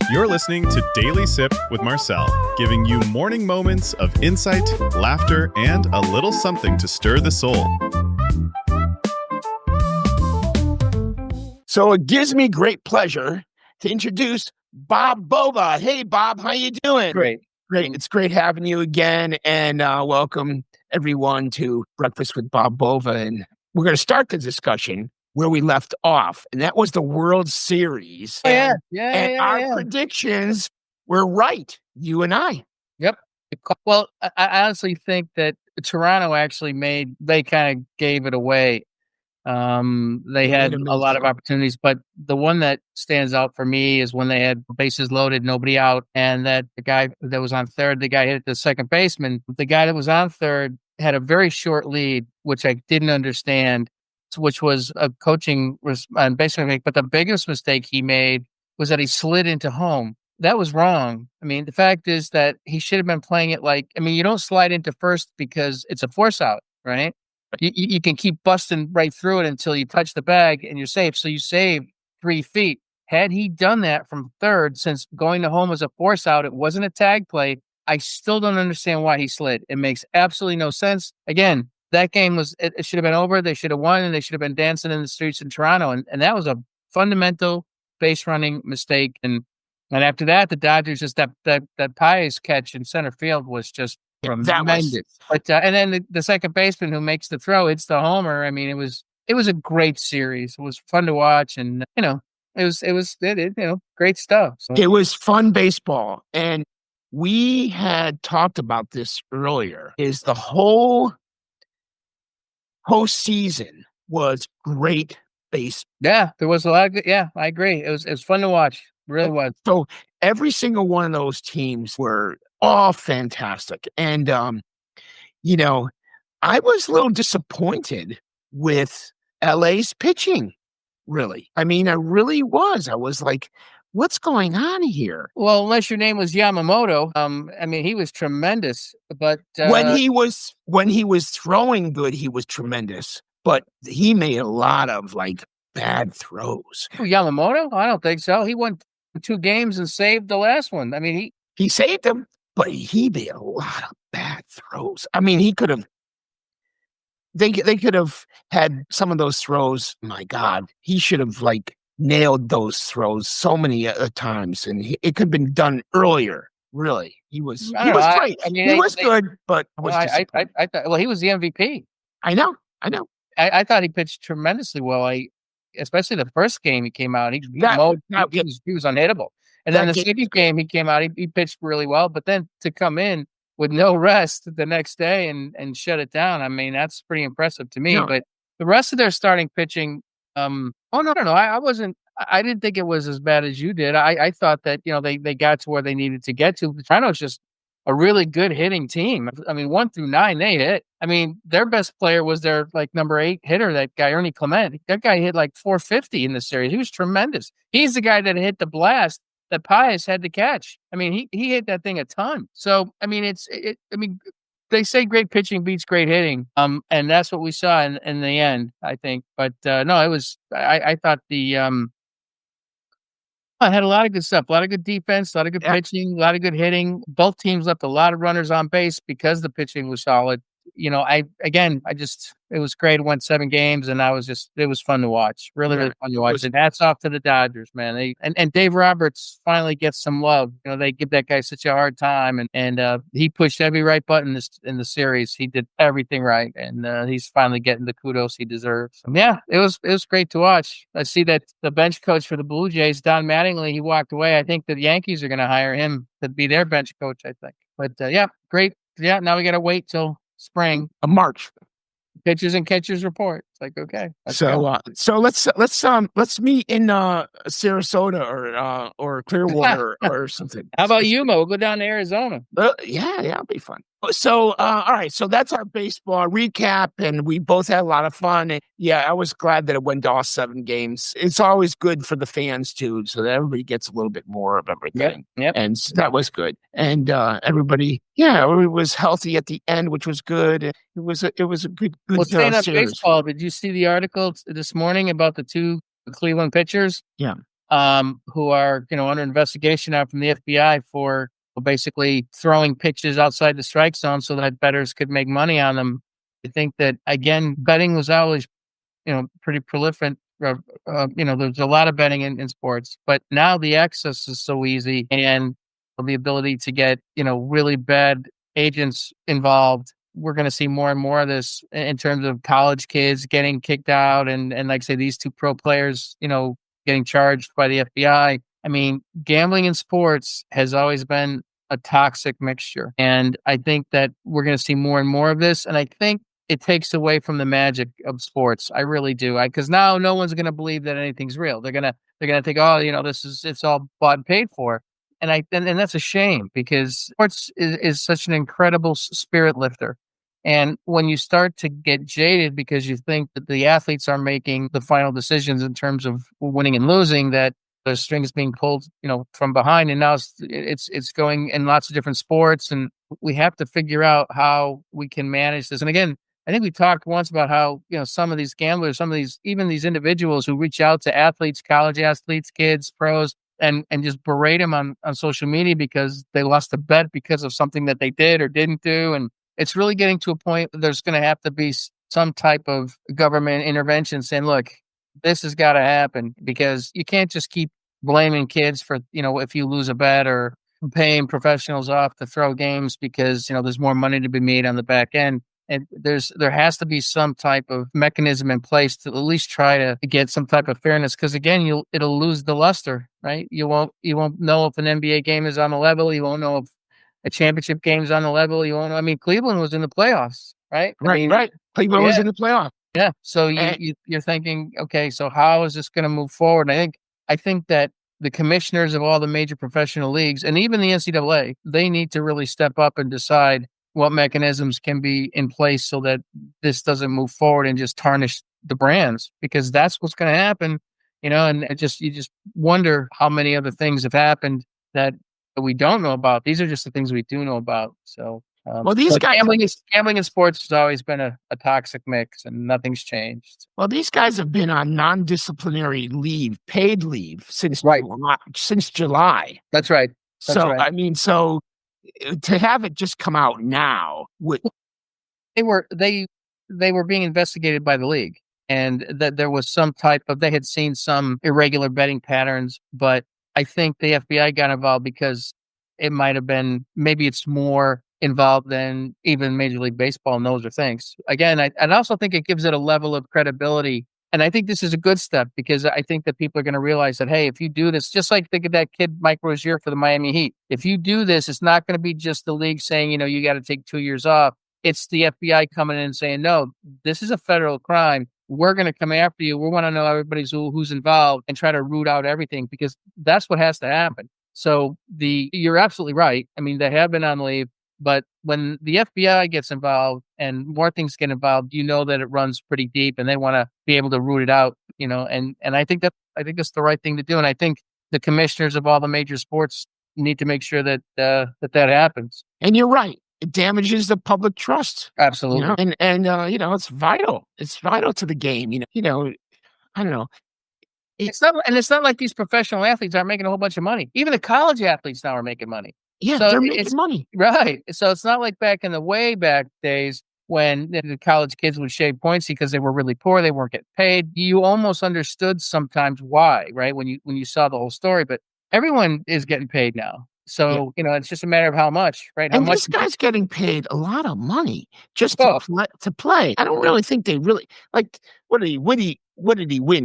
You're listening to Daily Sip with Marcel, giving you morning moments of insight, laughter, and a little something to stir the soul. So it gives me great pleasure to introduce Bob Bova. Hey, Bob, how you doing? Great. It's great having you again, and welcome everyone to Breakfast with Bob Bova. And we're going to start the discussion where we left off, and that was the World Series. Our predictions were right, you and I. Yep. Well, I honestly think that Toronto actually they kind of gave it away. They had a lot of opportunities, but the one that stands out for me is when they had bases loaded, nobody out, and that the guy that was on third, the guy hit the second baseman. The guy that was on third had a very short lead, which I didn't understand, which was a coaching basically. But the biggest mistake he made was that he slid into home. That was wrong. I mean, the fact is that he should have been playing it you don't slide into first because it's a force out, right? You can keep busting right through it until you touch the bag and you're safe. So you save 3 feet. Had he done that from third, since going to home was a force out, it wasn't a tag play. I still don't understand why he slid. It makes absolutely no sense. Again, that game it should have been over. They should have won, and they should have been dancing in the streets in Toronto. And that was a fundamental base running mistake. And after that, the Dodgers just that Pius catch in center field was just tremendous. But and then the second baseman who makes the throw, it's the homer. I mean, it was a great series. It was fun to watch, and it was great stuff. So. It was fun baseball, and we had talked about this earlier. Is the whole postseason was great baseball. Yeah, there was a lot of good. Yeah, I agree. It was fun to watch. It really was. So every single one of those teams were all fantastic. And, I was a little disappointed with LA's pitching, really. I mean, I really was. I was like, what's going on here? Well, unless your name was Yamamoto, he was tremendous. But when he was throwing good, he was tremendous. But he made a lot of bad throws. Yamamoto? I don't think so. He won 2 games and saved the last one. I mean, he saved them, but he made a lot of bad throws. I mean, he could have. They could have had some of those throws. My God, he should have nailed those throws so many times, and it could have been done earlier. Really, he was great. I mean, he was good, but I thought he was the MVP. I know. I thought he pitched tremendously well. Especially the first game he came out, he was unhittable. And then the second game he came out, he pitched really well. But then to come in with no rest the next day and shut it down, I mean, that's pretty impressive to me. No. But the rest of their starting pitching, no. I didn't think it was as bad as you did. I thought that, they got to where they needed to get to. Toronto's just a really good hitting team. I mean, 1 through 9, they hit. I mean, their best player was their number 8 hitter, that guy, Ernie Clement. That guy hit 450 in the series. He was tremendous. He's the guy that hit the blast that Pius had to catch. I mean, he hit that thing a ton. So, I mean, they say great pitching beats great hitting. And that's what we saw in the end, I think. But no, it was, I thought I had a lot of good stuff, a lot of good defense, a lot of good pitching, a lot of good hitting. Both teams left a lot of runners on base because the pitching was solid. It was great. It went 7 games, and it was fun to watch. Really fun to watch. And hats off to the Dodgers, man. And Dave Roberts finally gets some love. They give that guy such a hard time, and he pushed every right button in the series. He did everything right, and he's finally getting the kudos he deserves. So, yeah, it was great to watch. I see that the bench coach for the Blue Jays, Don Mattingly, he walked away. I think the Yankees are going to hire him to be their bench coach, I think. But great. Yeah, now we got to wait till spring, March. Pitchers and catchers report. It's okay. So let's meet in Sarasota or Clearwater or something. How about Yuma? We'll go down to Arizona. Yeah, it'll be fun. So, all right. So that's our baseball recap, and we both had a lot of fun. And yeah, I was glad that it went to all 7 games. It's always good for the fans too, so that everybody gets a little bit more of everything. Yep. And so that was good. And everybody was healthy at the end, which was good. It was a good. Well, staying on baseball, did you see the article this morning about the 2 Cleveland pitchers? Yeah. who are, under investigation now from the FBI for basically throwing pitches outside the strike zone so that bettors could make money on them. I think that, again, betting was always, pretty prolific. There's a lot of betting in sports, but now the access is so easy, and the ability to get, really bad agents involved. We're going to see more and more of this in terms of college kids getting kicked out, and like say these two pro players, getting charged by the FBI. I mean, gambling in sports has always been a toxic mixture, and I think that we're going to see more and more of this. And I think it takes away from the magic of sports. I really do. Because now no one's going to believe that anything's real. They're gonna think, oh, it's all bought and paid for. And that's a shame, because sports is such an incredible spirit lifter. And when you start to get jaded because you think that the athletes are making the final decisions in terms of winning and losing, that the strings being pulled, from behind, and now it's going in lots of different sports, and we have to figure out how we can manage this. And again, I think we talked once about how, some of these gamblers, even these individuals who reach out to athletes, college athletes, kids, pros, and just berate them on social media because they lost a bet because of something that they did or didn't do. And it's really getting to a point that there's going to have to be some type of government intervention saying, look, this has got to happen, because you can't just keep blaming kids for, if you lose a bet, or paying professionals off to throw games because, there's more money to be made on the back end. And there has to be some type of mechanism in place to at least try to get some type of fairness. Because again, it'll lose the luster, right? You won't know if an NBA game is on the level. You won't know if a championship game's on the level. You won't know. I mean, Cleveland was in the playoffs, right? Right. Cleveland was in the playoffs. Yeah. So you're thinking, okay, so how is this going to move forward? And I think that the commissioners of all the major professional leagues, and even the NCAA, they need to really step up and decide what mechanisms can be in place so that this doesn't move forward and just tarnish the brands, because that's what's going to happen, and you just wonder how many other things have happened that we don't know about. These are just the things we do know about. So, these guys, gambling in sports has always been a toxic mix, and nothing's changed. Well, these guys have been on non-disciplinary leave, paid leave since July. That's right. I mean, so to have it just come out now, they were being investigated by the league, and that there was some type of, they had seen some irregular betting patterns, but I think the FBI got involved because it might have been, maybe it's more involved than even Major League Baseball knows or thinks. Again, I also think it gives it a level of credibility. And I think this is a good step, because I think that people are going to realize that, hey, if you do this, just like think of that kid, Mike Rozier, for the Miami Heat. If you do this, it's not going to be just the league saying, you got to take 2 years off. It's the FBI coming in and saying, no, this is a federal crime. We're going to come after you. We want to know everybody's who's involved and try to root out everything, because that's what has to happen. So you're absolutely right. I mean, they have been on leave, but when the FBI gets involved and more things get involved, that it runs pretty deep, and they want to be able to root it out, and I think that's the right thing to do. And I think the commissioners of all the major sports need to make sure that that happens. And you're right. It damages the public trust. Absolutely. And it's vital. It's vital to the game. I don't know. It's not like these professional athletes aren't making a whole bunch of money. Even the college athletes now are making money. Yeah, so they're making money. Right. So it's not like back in the way back days when the college kids would shave points because they were really poor, they weren't getting paid. You almost understood sometimes why, right? When you saw the whole story, but everyone is getting paid now. So, it's just a matter of how much, right? How and much this guy's getting paid a lot of money just to play. I don't really think they really, like, what did he win?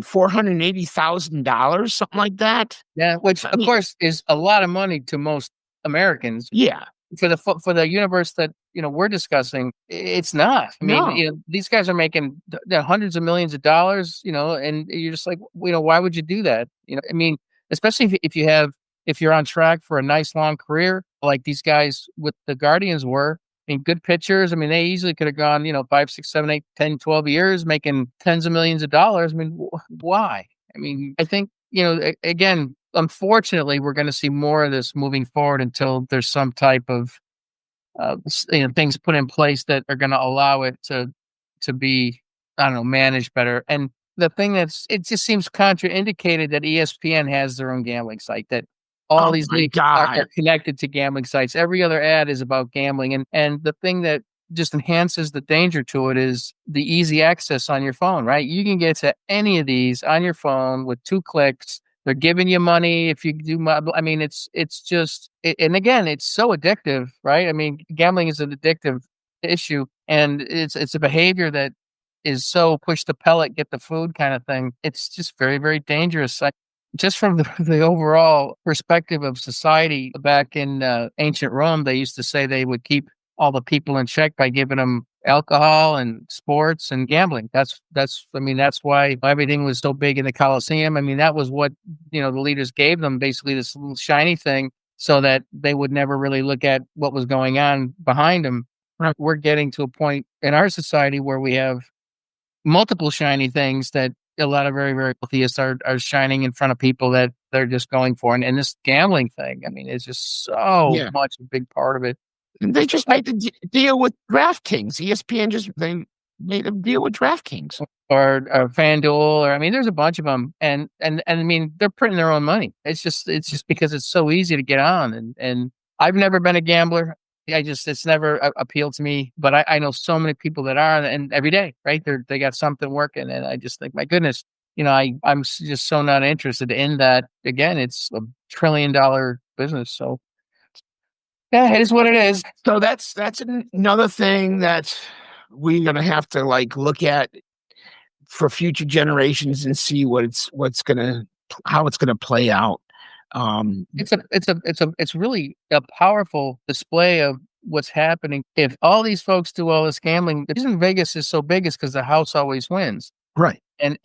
$480,000, something like that. Yeah, which of course is a lot of money to most Americans. Yeah. For the universe that we're discussing, it's not. I mean, these guys are making hundreds of millions of dollars, and you're just like, why would you do that? I mean, especially if you're on track for a nice long career like these guys with the Guardians were. I mean, good pitchers. I mean, they easily could have gone, 5, 6, 7, 8, 10, 12 years making tens of millions of dollars. I mean, why? I mean, I think, again, unfortunately, we're going to see more of this moving forward until there's some type of things put in place that are going to allow it to be, I don't know, managed better. And the thing it just seems contraindicated that ESPN has their own gambling site, that all these leagues are connected to gambling sites. Every other ad is about gambling. And the thing that just enhances the danger to it is the easy access on your phone, right? You can get to any of these on your phone with 2 clicks. They're giving you money if you do. I mean, it's just, and again, it's so addictive, right? I mean, gambling is an addictive issue, and it's a behavior that is so push the pellet, get the food kind of thing. It's just very, very dangerous. Just from the overall perspective of society, back in ancient Rome, they used to say they would keep all the people in check by giving them alcohol and sports and gambling. That's why everything was so big in the Colosseum. I mean, that was what, the leaders gave them, basically this little shiny thing, so that they would never really look at what was going on behind them. Right. We're getting to a point in our society where we have multiple shiny things that a lot of very, very wealthy are shining in front of people that they're just going for. And this gambling thing, I mean, it's just so much a big part of it. They just made the deal with DraftKings. ESPN they made a deal with DraftKings or FanDuel, there's a bunch of them, and I mean, they're printing their own money. It's just because it's so easy to get on, and I've never been a gambler. It's never appealed to me, but I know so many people that are, and every day, right? They got something working, and I just think, my goodness, I'm just so not interested in that. Again, it's $1 trillion business, so. Yeah, it is what it is. So that's another thing that we're gonna have to look at for future generations and see how it's gonna play out. It's really a powerful display of what's happening. If all these folks do all this gambling, the reason Vegas is so big is because the house always wins, right? And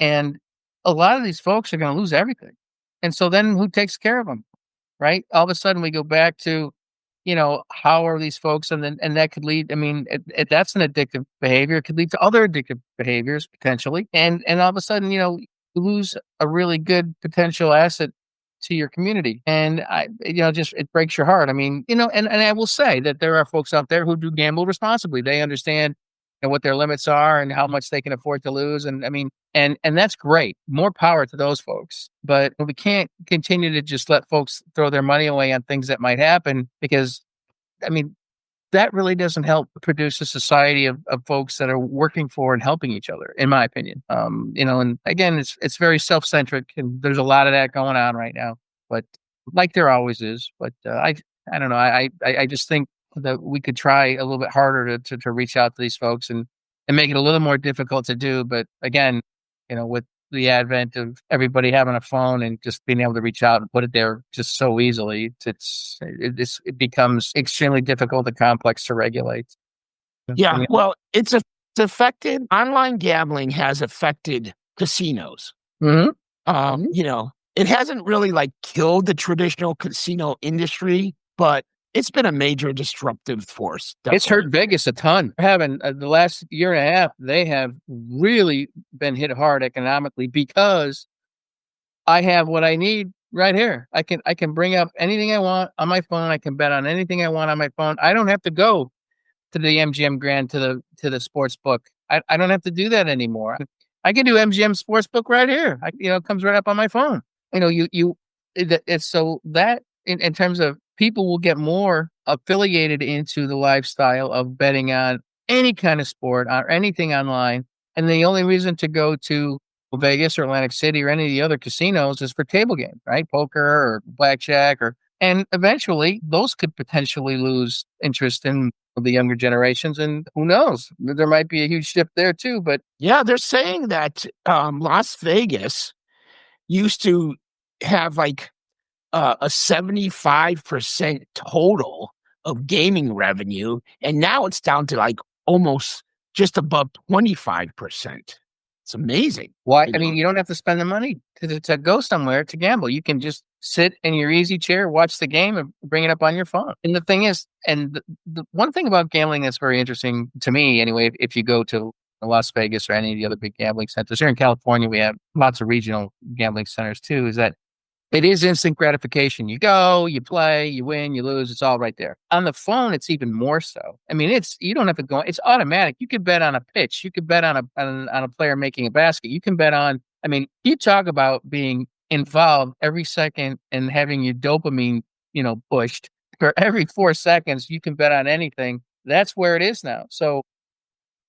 a lot of these folks are going to lose everything, and so then who takes care of them, right? All of a sudden we go back to, how are these folks? And that could lead, that's an addictive behavior. It could lead to other addictive behaviors potentially. And all of a sudden, you lose a really good potential asset to your community. And it breaks your heart. And I will say that there are folks out there who do gamble responsibly. They understand what their limits are and how much they can afford to lose. And and that's great. More power to those folks. But we can't continue to just let folks throw their money away on things that might happen, because that really doesn't help produce a society of folks that are working for and helping each other, in my opinion. And again, it's very self-centric, and there's a lot of that going on right now, but like there always is. But I don't know. I just think that we could try a little bit harder to reach out to these folks and make it a little more difficult to do. But again, with the advent of everybody having a phone and just being able to reach out and put it there just so easily, it becomes extremely difficult and complex to regulate. Yeah, well, it's affected. Online gambling has affected casinos. Mm-hmm. It hasn't really killed the traditional casino industry, but it's been a major disruptive force. Definitely. It's hurt Vegas a ton. Having the last year and a half, they have really been hit hard economically, because I have what I need right here. I can bring up anything I want on my phone. I can bet on anything I want on my phone. I don't have to go to the MGM Grand to the sports book. I don't have to do that anymore. I can do MGM Sportsbook right here. It comes right up on my phone. It's so that in terms of people will get more affiliated into the lifestyle of betting on any kind of sport or anything online. And the only reason to go to Vegas or Atlantic City or any of the other casinos is for table games, right? Poker or blackjack, and eventually those could potentially lose interest in the younger generations. And who knows, there might be a huge shift there too. But yeah, they're saying that Las Vegas used to have a 75% total of gaming revenue, and now it's down to almost just above 25%. It's amazing. Why? You don't have to spend the money to go somewhere to gamble. You can just sit in your easy chair, watch the game, and bring it up on your phone. And the thing is, and the one thing about gambling that's very interesting to me, anyway, if you go to Las Vegas or any of the other big gambling centers here in California, we have lots of regional gambling centers too, is that It is instant gratification. You go, you play, you win, you lose. It's all right there. On the phone, it's even more so. I mean, you don't have to go. It's automatic. You could bet on a pitch. You could bet on a player making a basket. You can bet on. I mean, you talk about being involved every second and having your dopamine, pushed for every 4 seconds. You can bet on anything. That's where it is now. So.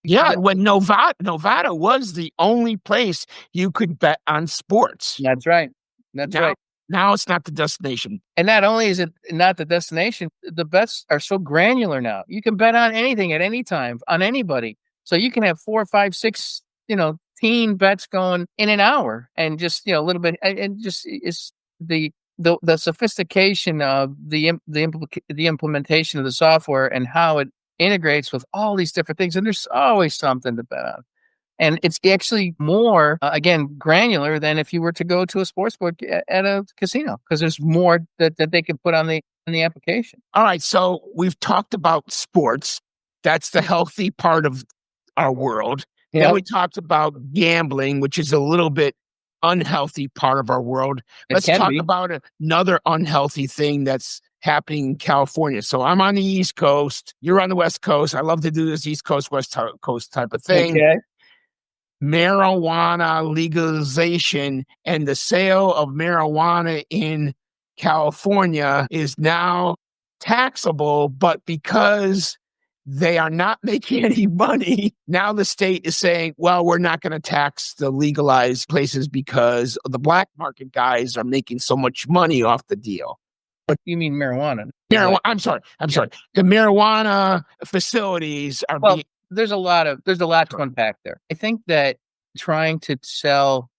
Yeah, when Nevada was the only place you could bet on sports. That's right. That's right. Now it's not the destination. And not only is it not the destination, the bets are so granular now. You can bet on anything at any time, on anybody. So you can have 4, 5, 6, team bets going in an hour, and just a little bit, and just is the sophistication of the implementation of the software and how it integrates with all these different things. And there's always something to bet on. And it's actually more, again, granular than if you were to go to a sportsbook at a casino, because there's more that they can put on the application. All right, so we've talked about sports. That's the healthy part of our world. Yep. Then we talked about gambling, which is a little bit unhealthy part of our world. Let's talk about another unhealthy thing that's happening in California. So I'm on the East Coast. You're on the West Coast. I love to do this East Coast, West Coast type of thing. Okay. Marijuana legalization and the sale of marijuana in California is now taxable, but because they are not making any money, now the state is saying, well, we're not going to tax the legalized places because the black market guys are making so much money off the deal. But you mean marijuana? I'm sorry. The marijuana facilities are being... There's a lot to unpack there. I think that trying to sell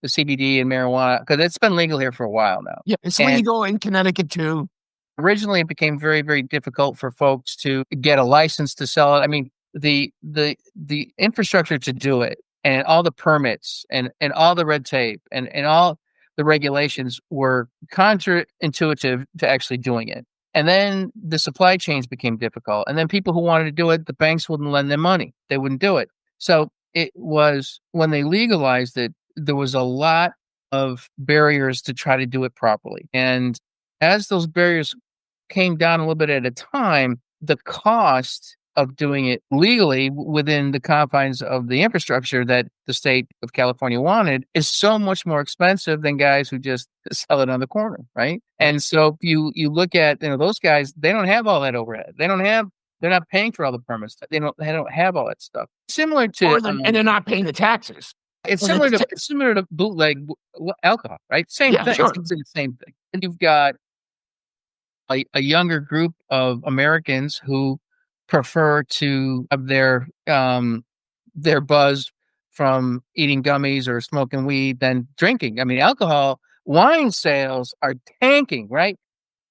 the CBD and marijuana, because it's been legal here for a while now. Yeah, it's legal in Connecticut too. Originally, it became very, very difficult for folks to get a license to sell it. I mean, the infrastructure to do it, and all the permits, and all the red tape, and all the regulations were counterintuitive to actually doing it. And then the supply chains became difficult. And then people who wanted to do it, the banks wouldn't lend them money. They wouldn't do it. So it was, when they legalized it, there was a lot of barriers to try to do it properly. And as those barriers came down a little bit at a time, the cost of doing it legally within the confines of the infrastructure that the state of California wanted is so much more expensive than guys who just sell it on the corner, right? And so if you look at those guys, they don't have all that overhead. They're not paying for all the permits. They don't have all that stuff. Similar to and they're not paying the taxes. It's similar to bootleg alcohol, right? Same thing. Sure. It's the same thing. And you've got a younger group of Americans who prefer to have their buzz from eating gummies or smoking weed than drinking. I mean, wine sales are tanking, right?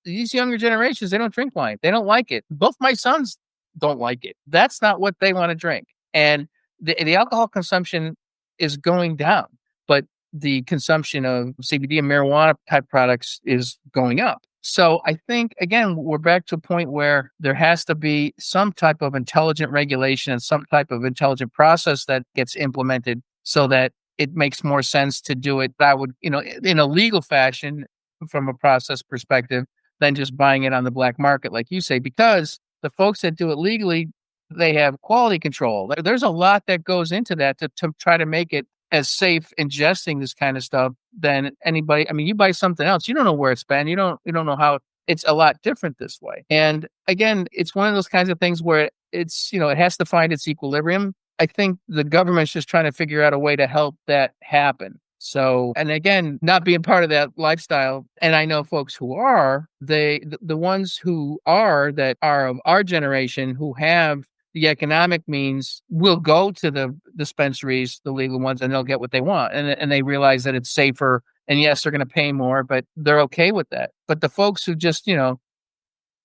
These younger generations, they don't drink wine. They don't like it. Both my sons don't like it. That's not what they want to drink. And the alcohol consumption is going down, but the consumption of CBD and marijuana type products is going up. So I think, again, we're back to a point where there has to be some type of intelligent regulation and some type of intelligent process that gets implemented so that it makes more sense to do it, I would, in a legal fashion from a process perspective than just buying it on the black market, like you say, because the folks that do it legally, they have quality control. There's a lot that goes into that to try to make it as safe ingesting this kind of stuff than anybody. I mean, you buy something else, you don't know where it's been. You don't know how. It's a lot different this way. And again, it's one of those kinds of things where it's, it has to find its equilibrium. I think the government's just trying to figure out a way to help that happen. So, and again, not being part of that lifestyle. And I know folks who are, the ones who are, that are of our generation, who have the economic means, will go to the dispensaries, the legal ones, and they'll get what they want. And they realize that it's safer. And yes, they're going to pay more, but they're okay with that. But the folks who just,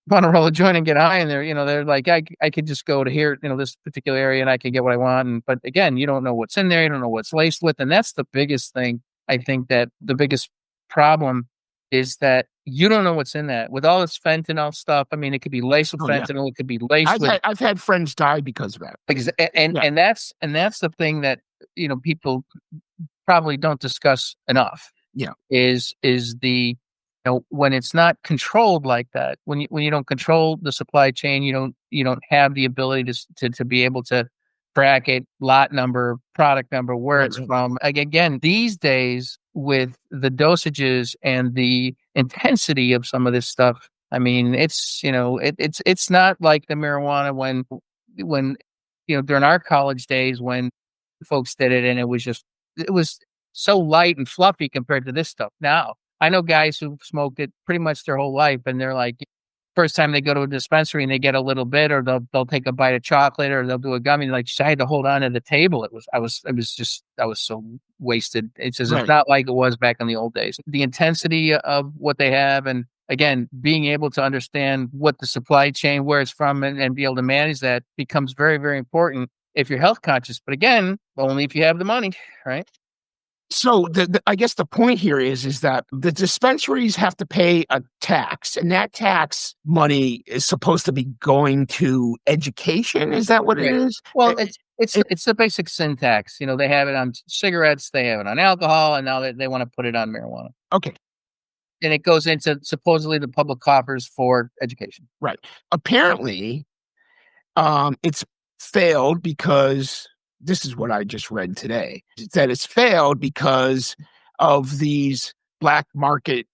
want to roll a joint and get high in there, they're like, I could just go to here, this particular area, and I can get what I want. But again, you don't know what's in there. You don't know what's laced with. And that's the biggest thing. I think that the biggest problem is that you don't know what's in that. With all this fentanyl stuff, I mean, it could be laced with fentanyl. It could be laced with... I've had friends die because of that. And that's the thing that, people probably don't discuss enough. Yeah. is the when it's not controlled like that, when you don't control the supply chain, you don't have the ability to be able to track it, lot number, product number, where it's from. Again, these days with the dosages and the intensity of some of this stuff, I mean, it's not like the marijuana when during our college days when folks did it and it was so light and fluffy compared to this stuff now. I know guys who've smoked it pretty much their whole life, and they're like, first time they go to a dispensary and they get a little bit, or they'll take a bite of chocolate, or they'll do a gummy. Like, I had to hold on to the table. I was so wasted. It's not like it was back in the old days. The intensity of what they have, and again, being able to understand what the supply chain, where it's from, and be able to manage that becomes very, very important if you're health conscious. But again, only if you have the money, right? So I guess the point here is that the dispensaries have to pay a tax, and that tax money is supposed to be going to education. Is that what it is? Well, it's the basic sin tax. They have it on cigarettes, they have it on alcohol, and now they want to put it on marijuana. Okay. And it goes into supposedly the public coffers for education. Right. Apparently, it's failed because this is what I just read today, that it's failed because of these black market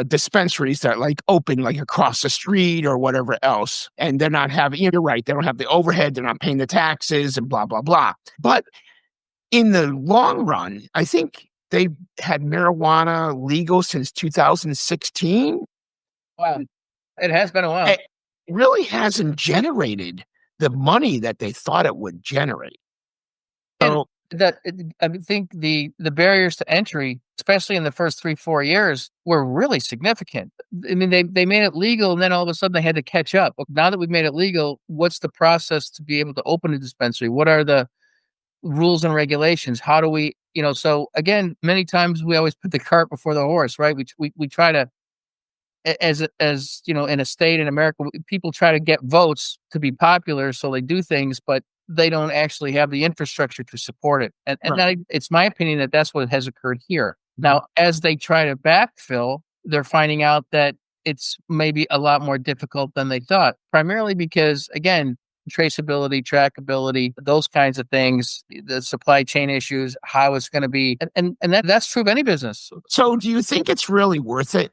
dispensaries that open across the street or whatever else. And they're not having, you're right, they don't have the overhead, they're not paying the taxes and blah, blah, blah. But in the long run, I think they've had marijuana legal since 2016. Wow. It has been a while. It really hasn't generated the money that they thought it would generate. So I think the barriers to entry, especially in the first 3-4 years, were really significant. I mean, they made it legal, and then all of a sudden they had to catch up. Now that we've made it legal, what's the process to be able to open a dispensary? What are the rules and regulations? How do we, so again, many times we always put the cart before the horse, right? We try to, as in a state in America, people try to get votes to be popular, so they do things, but they don't actually have the infrastructure to support it. And it's my opinion that that's what has occurred here. Now, as they try to backfill, they're finding out that it's maybe a lot more difficult than they thought, primarily because, again, traceability, trackability, those kinds of things, the supply chain issues, how it's going to be. And that's true of any business. So do you think it's really worth it?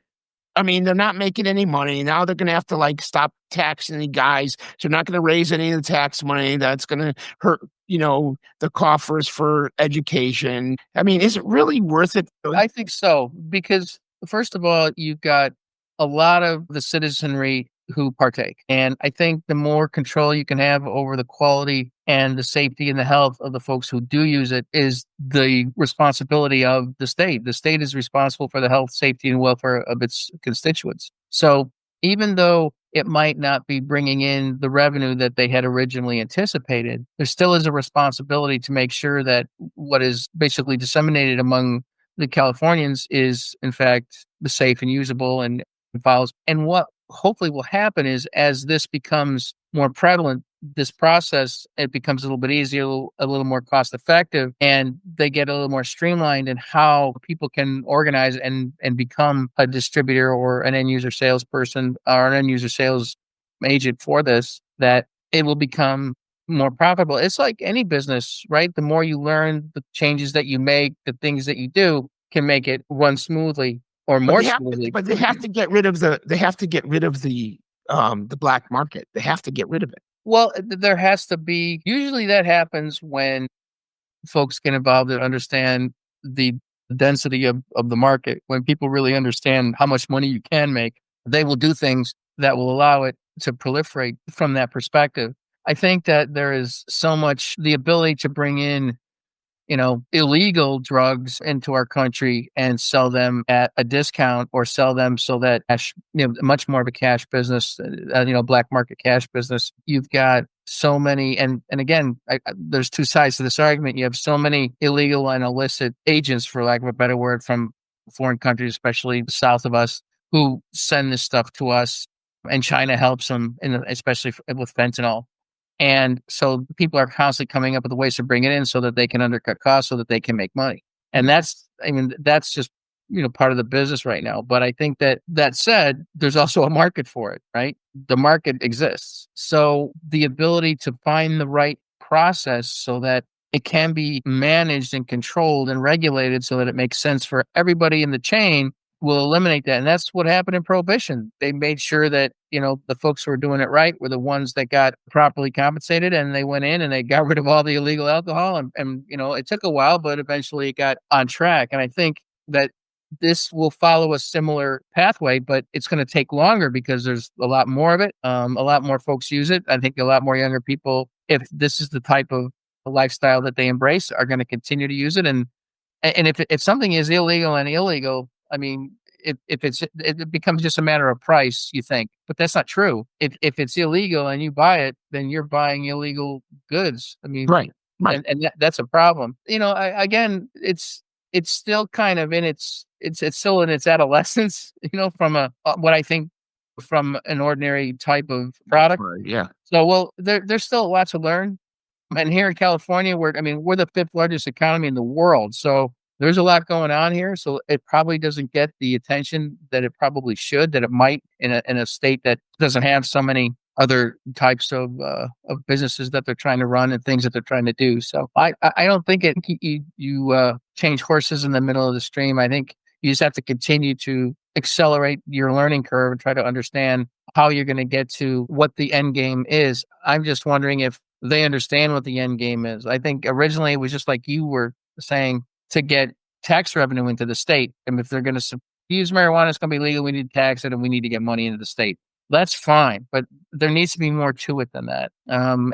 I mean, they're not making any money. Now they're going to have to stop taxing the guys. They're not going to raise any of the tax money. That's going to hurt, the coffers for education. I mean, is it really worth it? I think so, because first of all, you've got a lot of the citizenry who partake. And I think the more control you can have over the quality and the safety and the health of the folks who do use it is the responsibility of the state. The state is responsible for the health, safety, and welfare of its constituents. So even though it might not be bringing in the revenue that they had originally anticipated, there still is a responsibility to make sure that what is basically disseminated among the Californians is, in fact, the safe and usable and follows. And what hopefully will happen is, as this becomes more prevalent, this process, it becomes a little bit easier, a little more cost effective, and they get a little more streamlined in how people can organize and become a distributor or an end user salesperson or an end user sales agent for this, that it will become more profitable. It's like any business, right? The more you learn, the changes that you make, the things that you do can make it run smoothly. Or more smoothly. But they have to get rid of the black market. They have to get rid of it. Well, there has to be. Usually, that happens when folks get involved and understand the density of the market. When people really understand how much money you can make, they will do things that will allow it to proliferate from that perspective. I think that there is so much the ability to bring in illegal drugs into our country and sell them at a discount, or sell them so that much more of a cash business, black market cash business. You've got so many, and again, there's two sides to this argument. You have so many illegal and illicit agents, for lack of a better word, from foreign countries, especially south of us, who send this stuff to us, and China helps them, especially with fentanyl. And so people are constantly coming up with ways to bring it in so that they can undercut costs, so that they can make money. And that's just part of the business right now. But I think that said, there's also a market for it, right? The market exists. So the ability to find the right process so that it can be managed and controlled and regulated so that it makes sense for everybody in the chain will eliminate that. And that's what happened in Prohibition. They made sure that, the folks who were doing it right were the ones that got properly compensated, and they went in and they got rid of all the illegal alcohol. And it took a while, but eventually it got on track. And I think that this will follow a similar pathway, but it's going to take longer because there's a lot more of it. A lot more folks use it. I think a lot more younger people, if this is the type of lifestyle that they embrace, are going to continue to use it. And if something is illegal, I mean, if it becomes just a matter of price, you think, but that's not true. If it's illegal and you buy it, then you're buying illegal goods. I mean, right. And that's a problem. Again, it's still kind of it's still in its adolescence. From what I think from an ordinary type of product. Yeah. So, there's still a lot to learn. And here in California, we're the 5th largest economy in the world. So there's a lot going on here. So it probably doesn't get the attention that it probably should, that it might in a state that doesn't have so many other types of businesses that they're trying to run and things that they're trying to do. So I don't think you change horses in the middle of the stream. I think you just have to continue to accelerate your learning curve and try to understand how you're going to get to what the end game is. I'm just wondering if they understand what the end game is. I think originally it was just like you were saying, to get tax revenue into the state. And if they're going to use marijuana, it's going to be legal. We need to tax it and we need to get money into the state. That's fine. But there needs to be more to it than that,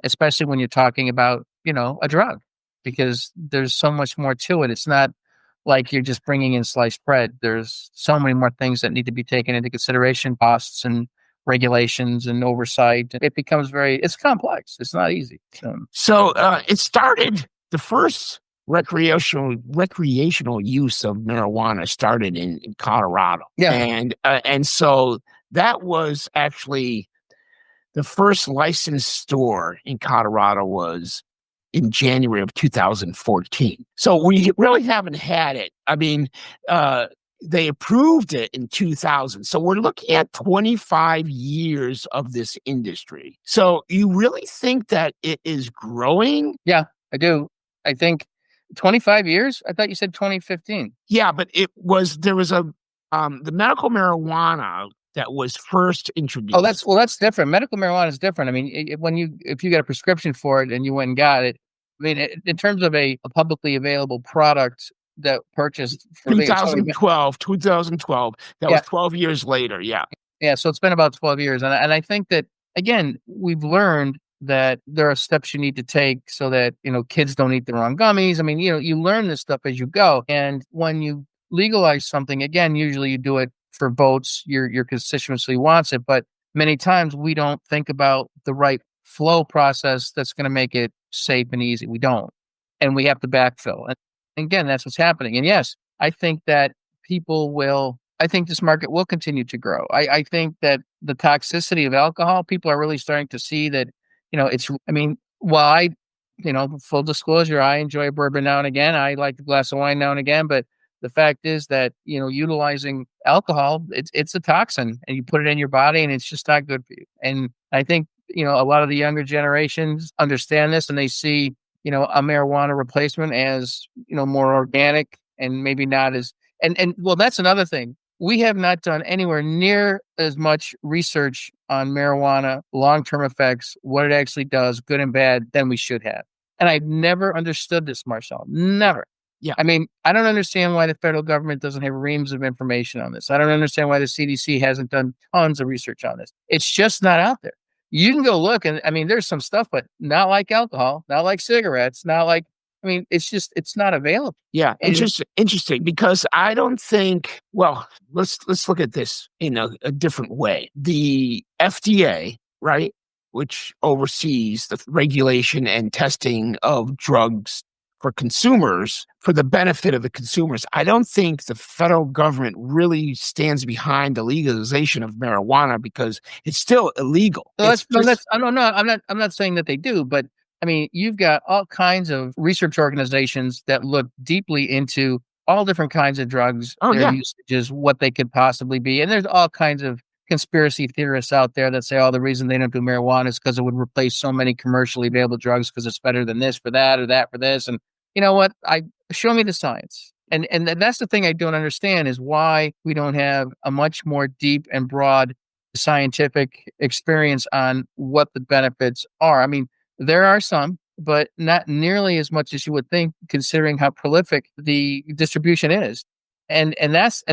especially when you're talking about, a drug, because there's so much more to it. It's not like you're just bringing in sliced bread. There's so many more things that need to be taken into consideration, costs and regulations and oversight. It becomes it's complex. It's not easy. So it started, the first recreational use of marijuana started in Colorado. Yeah. And so that was actually the first licensed store in Colorado was in January of 2014. So we really haven't had it. I mean, they approved it in 2000. So we're looking at 25 years of this industry. So you really think that it is growing? Yeah, I do. I think 25 years? I thought you said 2015. Yeah, but there was the medical marijuana that was first introduced. Oh, that's different. Medical marijuana is different. I mean, if you got a prescription for it and you went and got it, I mean, in terms of a publicly available product that purchased for 2012. That was 12 years later. Yeah. Yeah. So it's been about 12 years. And I think that, again, we've learned that there are steps you need to take so that, kids don't eat the wrong gummies. I mean, you learn this stuff as you go. And when you legalize something, again, usually you do it for votes. Your constituency wants it. But many times we don't think about the right flow process that's going to make it safe and easy. We don't. And we have to backfill. And again, that's what's happening. And yes, I think that I think this market will continue to grow. I think that the toxicity of alcohol, people are really starting to see that, full disclosure, I enjoy bourbon now and again. I like a glass of wine now and again, but the fact is that, utilizing alcohol, it's a toxin and you put it in your body and it's just not good for you. And I think, a lot of the younger generations understand this and they see, a marijuana replacement as, more organic and maybe not as, and well, that's another thing. We have not done anywhere near as much research on marijuana, long-term effects, what it actually does, good and bad, than we should have. And I've never understood this, Marcel. Never. Yeah. I mean, I don't understand why the federal government doesn't have reams of information on this. I don't understand why the CDC hasn't done tons of research on this. It's just not out there. You can go look, and I mean, there's some stuff, but not like alcohol, not like cigarettes, not like, I mean, it's not available. Yeah, interesting, because I don't think, well, let's look at this in a different way. The FDA, right, which oversees the regulation and testing of drugs for consumers, for the benefit of the consumers, I don't think the federal government really stands behind the legalization of marijuana because it's still illegal. So I'm not saying that they do, but I mean, you've got all kinds of research organizations that look deeply into all different kinds of drugs, Oh, their yeah. usages, what they could possibly be. And there's all kinds of conspiracy theorists out there that say, oh, the reason they don't do marijuana is because it would replace so many commercially available drugs because it's better than this for that or that for this. And you know what? Show me the science. And that's the thing I don't understand is why we don't have a much more deep and broad scientific experience on what the benefits are. I mean, there are some, but not nearly as much as you would think, considering how prolific the distribution is. And that's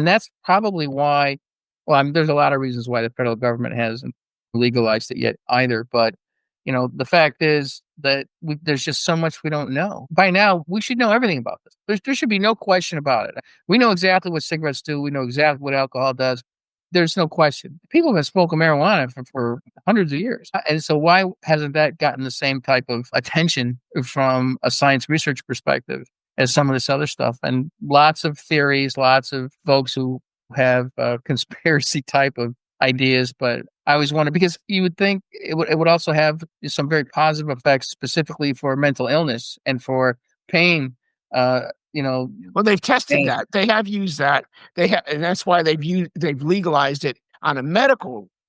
probably why. Well, I mean, there's a lot of reasons why the federal government hasn't legalized it yet either. But the fact is that there's just so much we don't know. By now, we should know everything about this. There should be no question about it. We know exactly what cigarettes do. We know exactly what alcohol does. There's no question. People have been smoking marijuana for hundreds of years. And so why hasn't that gotten the same type of attention from a science research perspective as some of this other stuff? And lots of theories, lots of folks who have conspiracy type of ideas, but I always wonder because you would think it would also have some very positive effects specifically for mental illness and for pain. Well, they've tested that. They have used that. And that's why they've legalized it on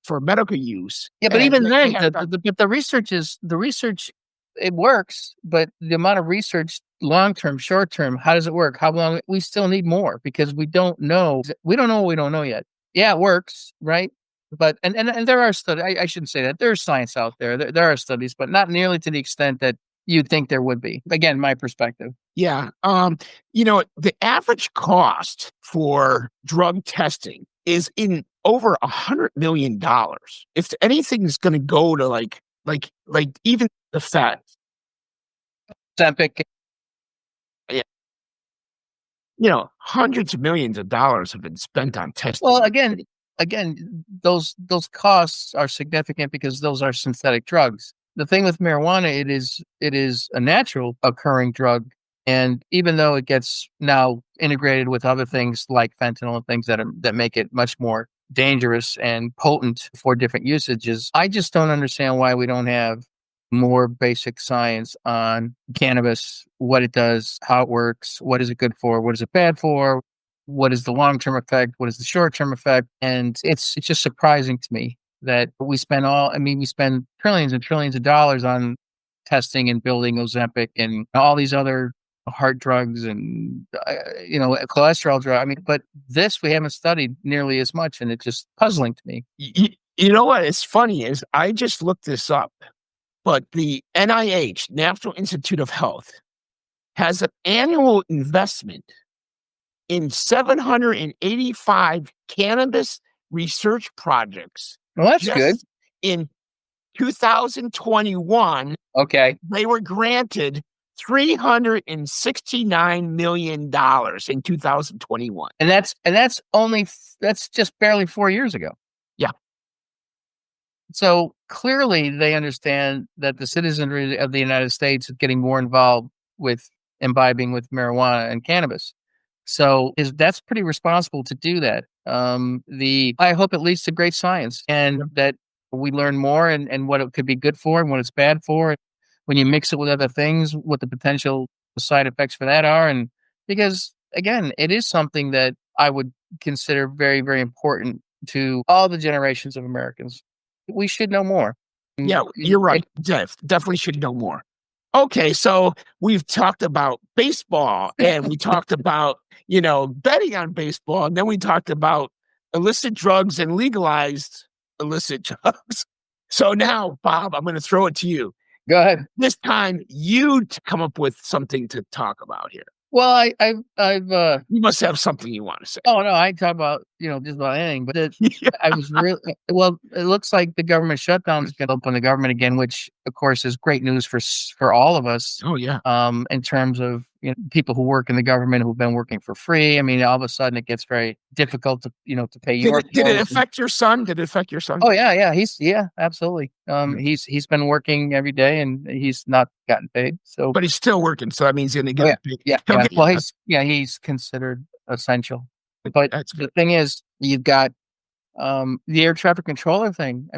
for medical use. Yeah, but even then, the research it works, but the amount of research, long term, short term, how does it work? How long? We still need more because we don't know. We don't know what we don't know yet. Yeah, it works, right? But and there are studies. I shouldn't say that. There's science out there. There are studies, but not nearly to the extent that you'd think there would be. Again, my perspective. Yeah. The average cost for drug testing is in over $100 million. If anything's going to go to like even the fat. Epic. Yeah. Hundreds of millions of dollars have been spent on testing. Well, again, those costs are significant because those are synthetic drugs. The thing with marijuana, it is a natural occurring drug. And even though it gets now integrated with other things like fentanyl and things that make it much more dangerous and potent for different usages, I just don't understand why we don't have more basic science on cannabis, what it does, how it works, what is it good for, what is it bad for, what is the long-term effect, what is the short-term effect. And it's just surprising to me that we spend trillions and trillions of dollars on testing and building Ozempic and all these other heart drugs and cholesterol drug. But this we haven't studied nearly as much, and it's just puzzling to me. You know what is funny is I just looked this up, but the NIH, National Institute of Health, has an annual investment in 785 cannabis research projects. Well, that's good. In 2021, okay, they were granted $369 million in 2021. And that's just barely 4 years ago. Yeah. So clearly they understand that the citizenry of the United States is getting more involved with imbibing with marijuana and cannabis. So that's pretty responsible to do that. I hope it leads to great science and that we learn more and what it could be good for and what it's bad for. When you mix it with other things, what the potential side effects for that are. And because, again, it is something that I would consider very, very important to all the generations of Americans. We should know more. Yeah, you're right. Definitely should know more. Okay, so we've talked about baseball and we talked about, betting on baseball. And then we talked about illicit drugs and legalized illicit drugs. So now, Bob, I'm going to throw it to you. Go ahead. This time, you come up with something to talk about here. Well, you must have something you want to say. Oh no, I talk about just about anything. But I was really well. It looks like the government shutdown is going to open the government again, which of course is great news for all of us. Oh yeah. In terms of people who work in the government who've been working for free. All of a sudden it gets very difficult to to pay your. Did it affect your son? Did it affect your son? Oh yeah. Absolutely. He's been working every day and he's not gotten paid. So, but he's still working. So that means he's going to get paid. Yeah. Well, he's considered essential. But the thing is, you've got the air traffic controller thing.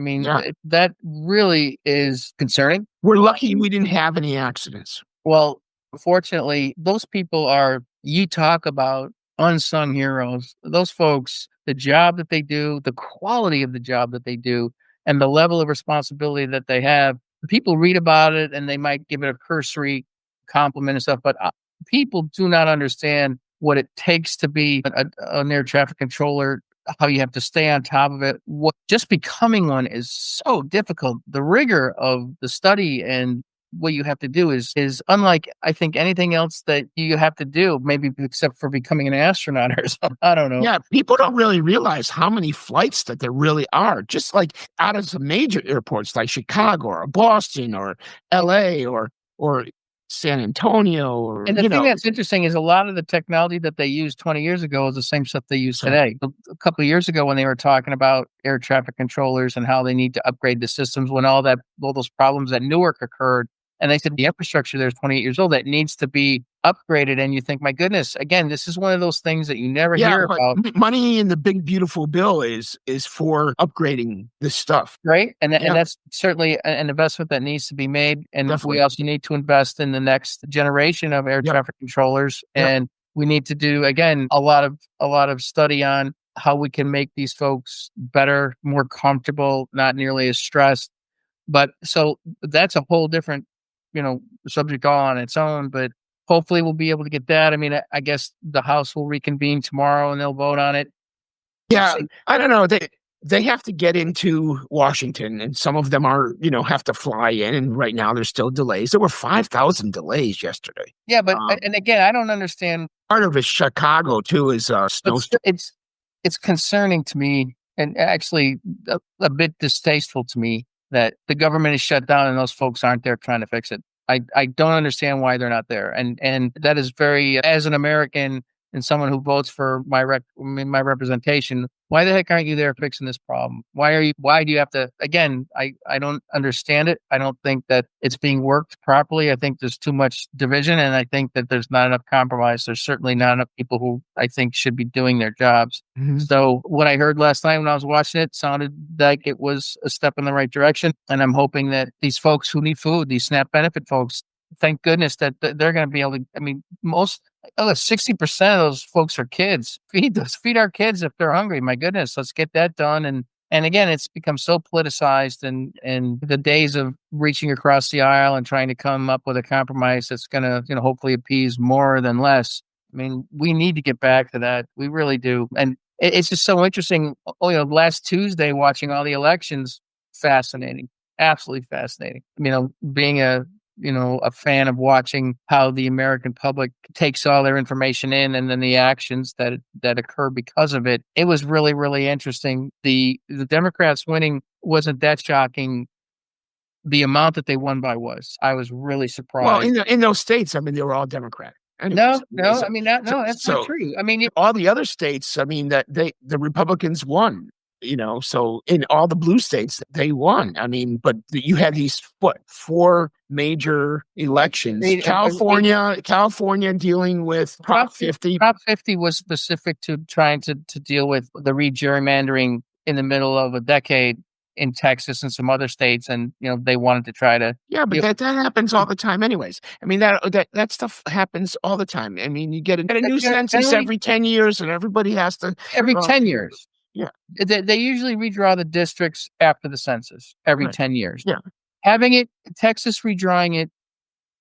That really is concerning. We're lucky we didn't have any accidents. Well, fortunately, those people you talk about unsung heroes. Those folks, the job that they do, the quality of the job that they do, and the level of responsibility that they have. People read about it and they might give it a cursory compliment and stuff, but people do not understand what it takes to be an air traffic controller, how you have to stay on top of it. What just becoming one is so difficult. The rigor of the study and what you have to do is unlike, I think, anything else that you have to do, maybe except for becoming an astronaut or something. I don't know. Yeah, people don't really realize how many flights that there really are. Just like out of some major airports like Chicago or Boston or LA or San Antonio or And the thing that's interesting is a lot of the technology that they used 20 years ago is the same stuff they use today. A couple of years ago when they were talking about air traffic controllers and how they need to upgrade the systems when all those problems at Newark occurred, and they said the infrastructure there is 28 years old that needs to be upgraded. And you think, my goodness, again, this is one of those things that you never hear about. Money in the big, beautiful bill is for upgrading this stuff. Right. And that's certainly an investment that needs to be made. And we also need to invest in the next generation of air traffic controllers. And we need to do, again, a lot of study on how we can make these folks better, more comfortable, not nearly as stressed. But so that's a whole different, subject all on its own, but hopefully we'll be able to get that. I mean, I guess the House will reconvene tomorrow and they'll vote on it. Yeah, I don't know. They have to get into Washington, and some of them are, have to fly in. And right now there's still delays. There were 5,000 delays yesterday. Yeah, but and again, I don't understand. Part of it, Chicago too, is snowstorm. It's concerning to me, and actually a bit distasteful to me that the government is shut down and those folks aren't there trying to fix it. I don't understand why they're not there. And that is very, as an American and someone who votes for my representation, why the heck aren't you there fixing this problem? Why do you have to, again, I don't understand it. I don't think that it's being worked properly. I think there's too much division, and I think that there's not enough compromise. There's certainly not enough people who I think should be doing their jobs. Mm-hmm. So what I heard last night when I was watching it sounded like it was a step in the right direction. And I'm hoping that these folks who need food, these SNAP benefit folks, thank goodness that they're going to be able to, 60% of those folks are kids. Feed our kids if they're hungry. My goodness, let's get that done. And again, it's become so politicized, and the days of reaching across the aisle and trying to come up with a compromise that's going to, hopefully appease more than less. I mean, we need to get back to that. We really do. And it's just so interesting. Last Tuesday, watching all the elections, fascinating, absolutely fascinating. Being a fan of watching how the American public takes all their information in and then the actions that occur because of it. It was really, really interesting. The Democrats winning wasn't that shocking. The amount that they won by was. I was really surprised. Well, in those states, they were all Democratic. Anyways, that's not true. All the other states, that the Republicans won. So in all the blue states, they won. But you had these, 4 major elections. California dealing with Prop 50. Prop 50 was specific to trying to deal with the gerrymandering in the middle of a decade in Texas and some other states. And, they wanted to try to. Yeah, but that happens all the time anyways. That stuff happens all the time. You get a new census every 10 years and everybody has to. Every 10 years. Yeah. They usually redraw the districts after the census every 10 years. Yeah. Having Texas redrawing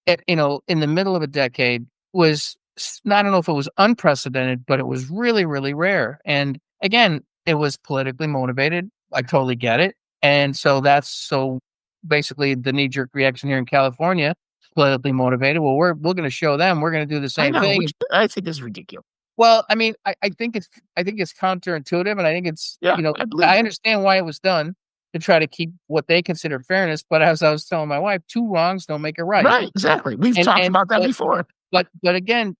it, in the middle of a decade was, I don't know if it was unprecedented, but it was really, really rare. And again, it was politically motivated. I totally get it. And so basically the knee-jerk reaction here in California, politically motivated. Well, we're going to show them, we're going to do the same thing. Which I think is ridiculous. Well, I think it's counterintuitive, and I think it's I understand why it was done to try to keep what they consider fairness. But as I was telling my wife, 2 wrongs don't make a right. Right, exactly. We've talked about that before. But again,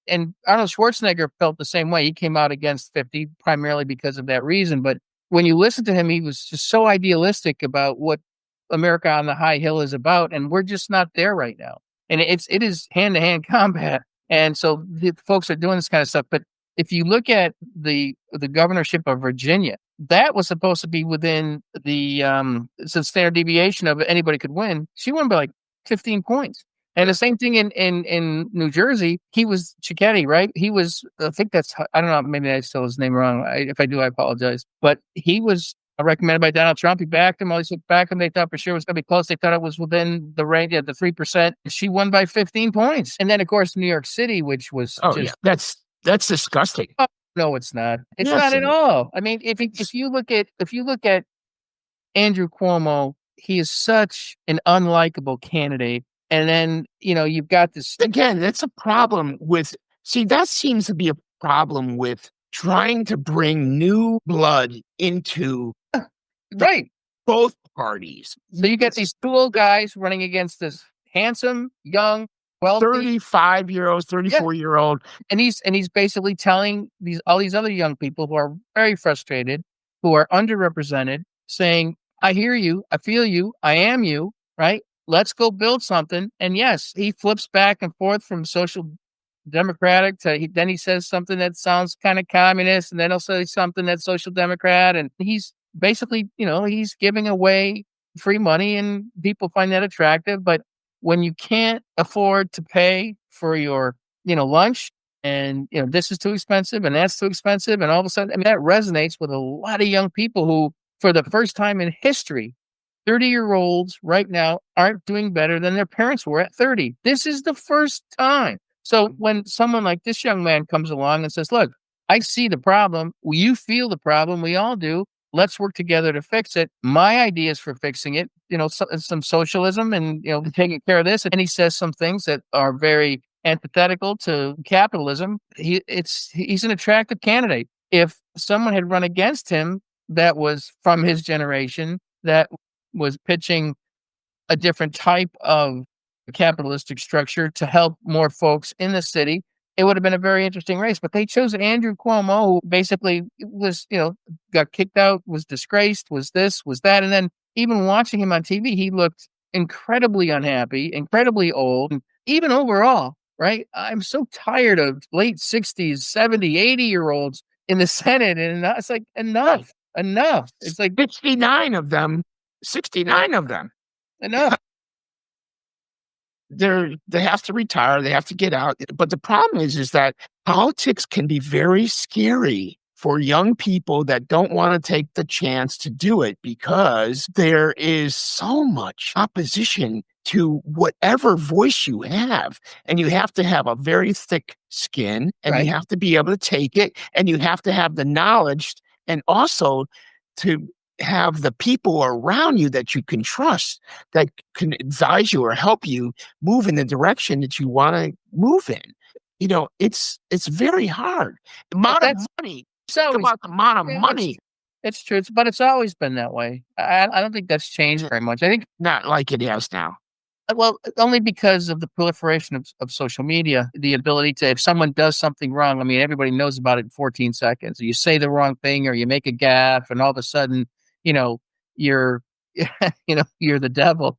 and Arnold Schwarzenegger felt the same way. He came out against 50 primarily because of that reason. But when you listen to him, he was just so idealistic about what America on the high hill is about, and we're just not there right now. And it is hand-to-hand combat. And so the folks are doing this kind of stuff. But if you look at the governorship of Virginia, that was supposed to be within the standard deviation of anybody could win. She won by like 15 points. And the same thing in New Jersey. He was Cicchetti, right? He was, I think that's, I don't know, maybe I still his name wrong. If I do, I apologize. But he was recommended by Donald Trump. He backed him. All these backed him. They thought for sure it was going to be close. They thought it was within the range at the 3%. She won by 15 points. And then, of course, New York City, which was yeah, that's disgusting. Oh, no, it's not. It's Yes, not at all. I mean, if you look at Andrew Cuomo, he is such an unlikable candidate. And then, you've got this. Again, that's a problem with, that seems to be a problem with trying to bring new blood into Right. both parties. So you get these two old guys running against this handsome, young, wealthy 35-year-old, 34-year-old. And he's basically telling all these other young people who are very frustrated, who are underrepresented, saying, I hear you, I feel you, I am you, right? Let's go build something. And yes, he flips back and forth from social democratic to then he says something that sounds kind of communist, and then he'll say something that's social democrat. And he's basically, he's giving away free money and people find that attractive. But when you can't afford to pay for your, lunch, and, this is too expensive and that's too expensive, and all of a sudden, I mean, that resonates with a lot of young people who, for the first time in history, 30-year-olds right now aren't doing better than their parents were at 30. This is the first time. So when someone like this young man comes along and says, look, I see the problem. You feel the problem. We all do. Let's work together to fix it. My ideas for fixing it, some socialism and, taking care of this. And he says some things that are very antithetical to capitalism. He's an attractive candidate. If someone had run against him that was from his generation, that was pitching a different type of capitalistic structure to help more folks in the city, it would have been a very interesting race. But they chose Andrew Cuomo, who basically was, got kicked out, was disgraced, was this, was that. And then even watching him on TV, he looked incredibly unhappy, incredibly old, and even overall, right? I'm so tired of late 60s, 70, 80-year-olds in the Senate. And it's like, enough. It's like 69 of them. Enough. They have to retire. They have to get out. But the problem is that politics can be very scary for young people that don't want to take the chance to do it, because there is so much opposition to whatever voice you have. And you have to have a very thick skin, and Right. You have to be able to take it, and you have to have the knowledge, and also to have the people around you that you can trust, that can advise you or help you move in the direction that you want to move in. It's very hard. The amount of money. Think about the amount of money. It's true, but it's always been that way. I don't think that's changed very much. I think Not like it is now. Well, only because of the proliferation of social media, the ability to, if someone does something wrong, I mean, everybody knows about it in 14 seconds. You say the wrong thing or you make a gaffe, and all of a sudden, you're, you're the devil.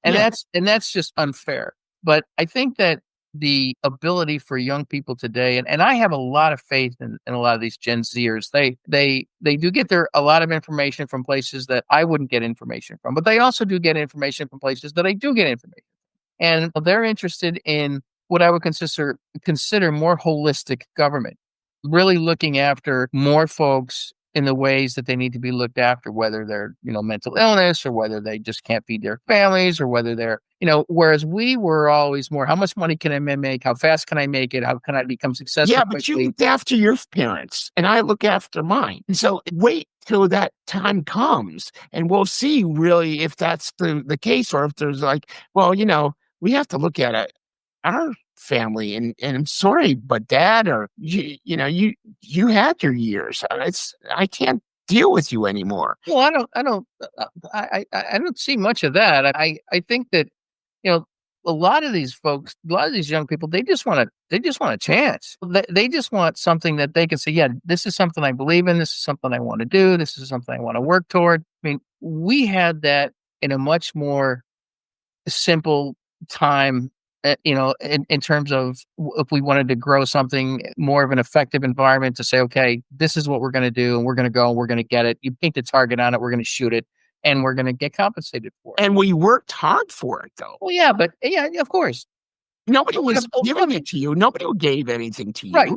And that's just unfair. But I think that the ability for young people today, and I have a lot of faith in a lot of these Gen Zers. They do get a lot of information from places that I wouldn't get information from, but they also do get information from places that I do get information from. And they're interested in what I would consider more holistic government, really looking after more folks in the ways that they need to be looked after, whether they're, mental illness, or whether they just can't feed their families, or whether they're, whereas we were always more, how much money can I make? How fast can I make it? How can I become successful? Yeah, but you look after your parents, and I look after mine. And so wait till that time comes, and we'll see really if that's the case, or if there's like, well, we have to look at it, our family, and I'm sorry, but Dad, or you had your years. I can't deal with you anymore. Well, I don't see much of that. I think that, a lot of these folks, a lot of these young people, they just want a chance. They just want something that they can say, yeah, this is something I believe in. This is something I want to do. This is something I want to work toward. I mean, we had that in a much more simple time, in terms of if we wanted to grow something, more of an effective environment to say, okay, this is what we're going to do, and we're going to go and we're going to get it. You paint the target on it, we're going to shoot it, and we're going to get compensated for it. And we worked hard for it, though. Well, yeah, but yeah, of course. Nobody was giving it to you. Nobody gave anything to you. Right.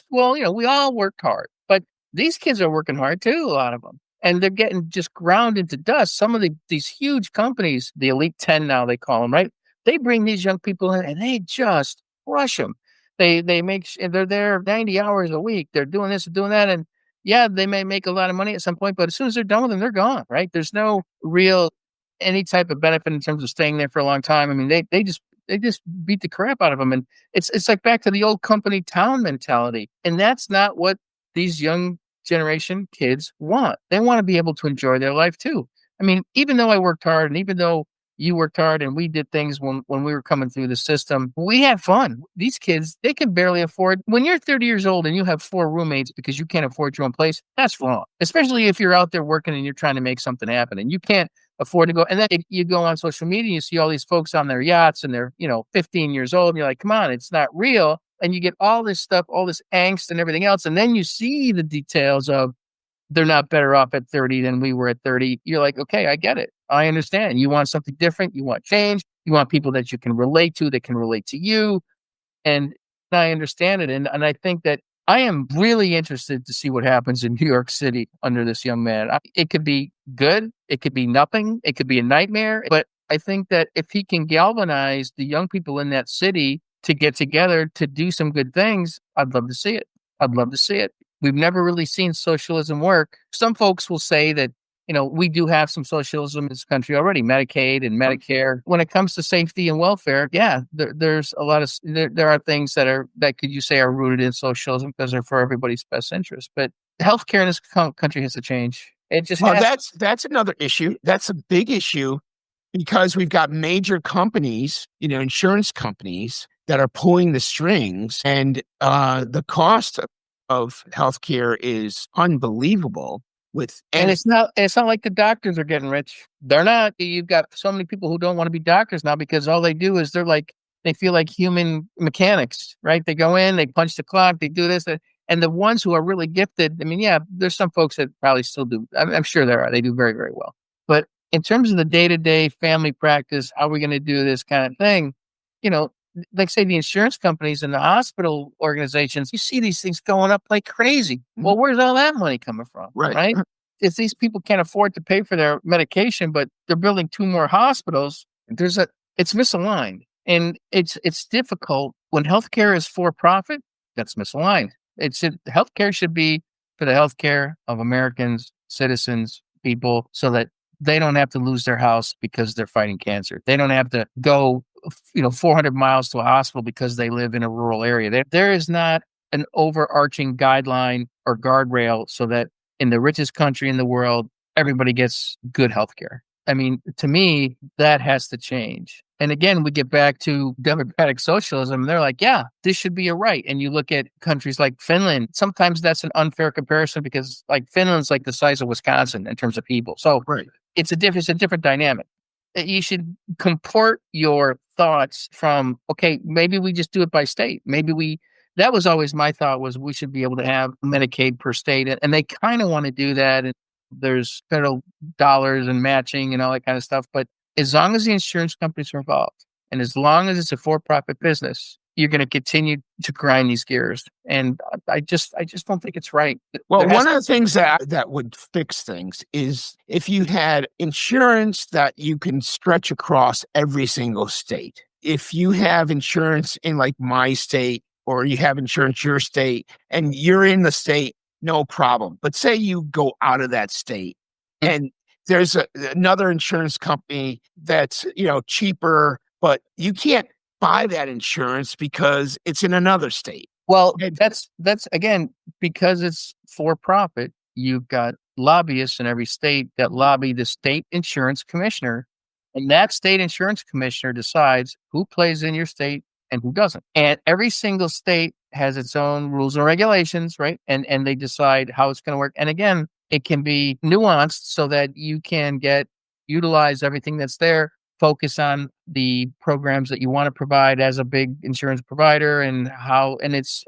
We all worked hard, but these kids are working hard too, a lot of them. And they're getting just ground into dust. Some of these huge companies, the Elite 10 now they call them, right? They bring these young people in and they just rush them. They're there 90 hours a week. They're doing this and doing that. And yeah, they may make a lot of money at some point, but as soon as they're done with them, they're gone, right? There's no real any type of benefit in terms of staying there for a long time. I mean, they just beat the crap out of them. And it's like back to the old company town mentality. And that's not what these young generation kids want. They want to be able to enjoy their life too. I mean, even though I worked hard and even though you worked hard and we did things when we were coming through the system, we had fun. These kids, they can barely afford. When you're 30 years old and you have 4 roommates because you can't afford your own place, that's wrong. Especially if you're out there working and you're trying to make something happen and you can't afford to go. And then you go on social media, you see all these folks on their yachts and they're, 15 years old and you're like, come on, it's not real. And you get all this stuff, all this angst and everything else. And then you see the details of they're not better off at 30 than we were at 30. You're like, okay, I get it. I understand. You want something different. You want change. You want people that you can relate to, that can relate to you. And I understand it. And I think that I am really interested to see what happens in New York City under this young man. It could be good. It could be nothing. It could be a nightmare. But I think that if he can galvanize the young people in that city to get together to do some good things, I'd love to see it. I'd love to see it. We've never really seen socialism work. Some folks will say that, we do have some socialism in this country already, Medicaid and Medicare. When it comes to safety and welfare, yeah, there's a lot of, there are things that could you say are rooted in socialism because they're for everybody's best interest. But healthcare in this country has to change. It just that's another issue. That's a big issue because we've got major companies, insurance companies that are pulling the strings, and the cost of healthcare is unbelievable. And it's not like the doctors are getting rich. They're not. You've got so many people who don't want to be doctors now because all they do is they feel like human mechanics, right? They go in, they punch the clock, they do this. And the ones who are really gifted, I mean, yeah, there's some folks that probably still do. I'm sure there are. They do very, very well. But in terms of the day-to-day family practice, how are we going to do this kind of thing? Like say the insurance companies and the hospital organizations, you see these things going up like crazy. Well, where's all that money coming from? Right? If these people can't afford to pay for their medication, but they're building 2 more hospitals, it's misaligned. And it's difficult when healthcare is for profit. That's misaligned. Healthcare should be for the healthcare of Americans, citizens, people, so that they don't have to lose their house because they're fighting cancer. They don't have to go 400 miles to a hospital because they live in a rural area. There is not an overarching guideline or guardrail so that in the richest country in the world, everybody gets good healthcare. I mean, to me, that has to change. And again, we get back to democratic socialism. They're like, yeah, this should be a right. And you look at countries like Finland. Sometimes that's an unfair comparison because like Finland's like the size of Wisconsin in terms of people. So it's a different dynamic. You should comport your thoughts from, okay, maybe we just do it by state. That was always my thought, was we should be able to have Medicaid per state. And they kind of want to do that. And there's federal dollars and matching and all that kind of stuff. But as long as the insurance companies are involved and as long as it's a for-profit business, you're going to continue to grind these gears. And I just don't think it's right. Well, one of the things that would fix things is if you had insurance that you can stretch across every single state. If you have insurance in like my state, or you have insurance your state, and you're in the state, no problem. But say you go out of that state and there's another insurance company that's, cheaper, but you can't buy that insurance because it's in another state. Well, that's again, because it's for profit, you've got lobbyists in every state that lobby the state insurance commissioner, and that state insurance commissioner decides who plays in your state and who doesn't. And every single state has its own rules and regulations, right? And they decide how it's going to work. And again, it can be nuanced so that you can utilize everything that's there, focus on the programs that you want to provide as a big insurance provider and it's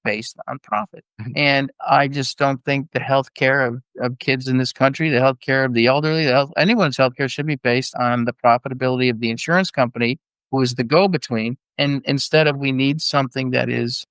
based on profit. And I just don't think the healthcare of kids in this country, the healthcare of the elderly, anyone's healthcare should be based on the profitability of the insurance company, who is the go-between. And instead of, we need something that is,